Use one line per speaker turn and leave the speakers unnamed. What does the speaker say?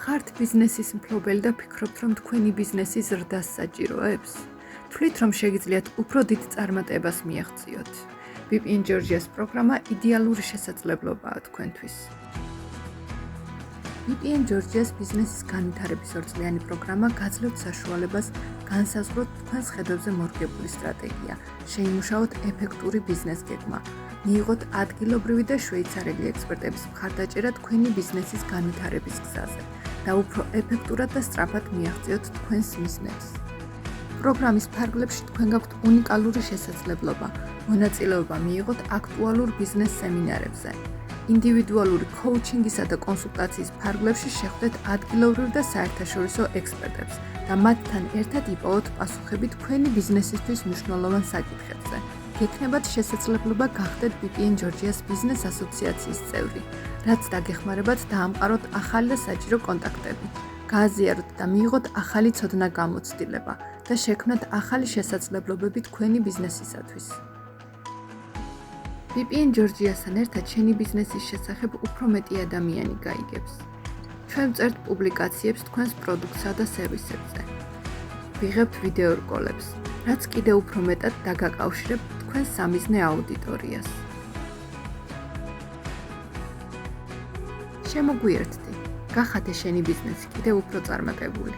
ხართ ბიზნესის მფლობელი და ფიქრობთ, რომ თქვენი ბიზნესი ზრდას საჭიროებს? თვლით, რომ შეგიძლიათ უფრო დიდ წარმატებას მიაღწიოთ. VPN Georgia-ს პროგრამა იდეალური შესაძლებლობაა თქვენთვის. VPN Georgia-ს ბიზნესის განვითარების ორწლიანი პროგრამა გაძლევთ საშუალებას განსაზღვროთ თქვენს ხედვებზე მორგებული სტრატეგია, შეიმუშაოთ ეფექტური ბიზნეს გეგმა, მიიღოთ ადგილობრივი და შვეიცარიელი ექსპერტების მხარდაჭერა თქვენი ბიზნესის განვითარების გზაზე და უფრო ეფექტურად და სწრაფად მიაღწიოთ თქვენს მიზნებს. პროგრამის ფარგლებში თქვენ გაქვთ უნიკალური შესაძლებლობა, მონაწილეობა მიიღოთ აქტუალურ ბიზნეს სემინარებზე. ინდივიდუალური კოუჩინგისა და კონსულტაციის ფარგლებში შეხვდეთ ადგილობრივ და საერთაშორისო ექსპერტებს და მათთან ერთად იპოვოთ პასუხები თქვენი ბიზნესისთვის მნიშვნელოვან საკითხებზე. გექნებათ შესაძლებლობა გახდეთ VPN Georgia-ს ბიზნეს ასოციაციის წევრი, რაც დაგეხმარებათ დაამყაროთ ახალი და საჭირო კონტაქტები, გააზიაროთ და მიიღოთ ახალი ცოდნა გამოცდილება და შექმნათ ახალი შესაძლებლობები თქვენი ბიზნესისათვის. VPN Georgia-სთან ერთად შენი ბიზნესის შესახებ უფრო მეტი ადამიანი გაიგებს. ჩვენ ვწერთ პუბლიკაციებს თქვენს პროდუქტსა და სერვისებზე. ვიღებთ ვიდეო რგოლებს, რაც კიდევ უფრო მეტად დაგაკავშირებთ თქვენს სამიზნე აუდიტორიას. შემოგვიერთდი, გახადე შენი ბიზნესი კიდევ უფრო წარმატებული.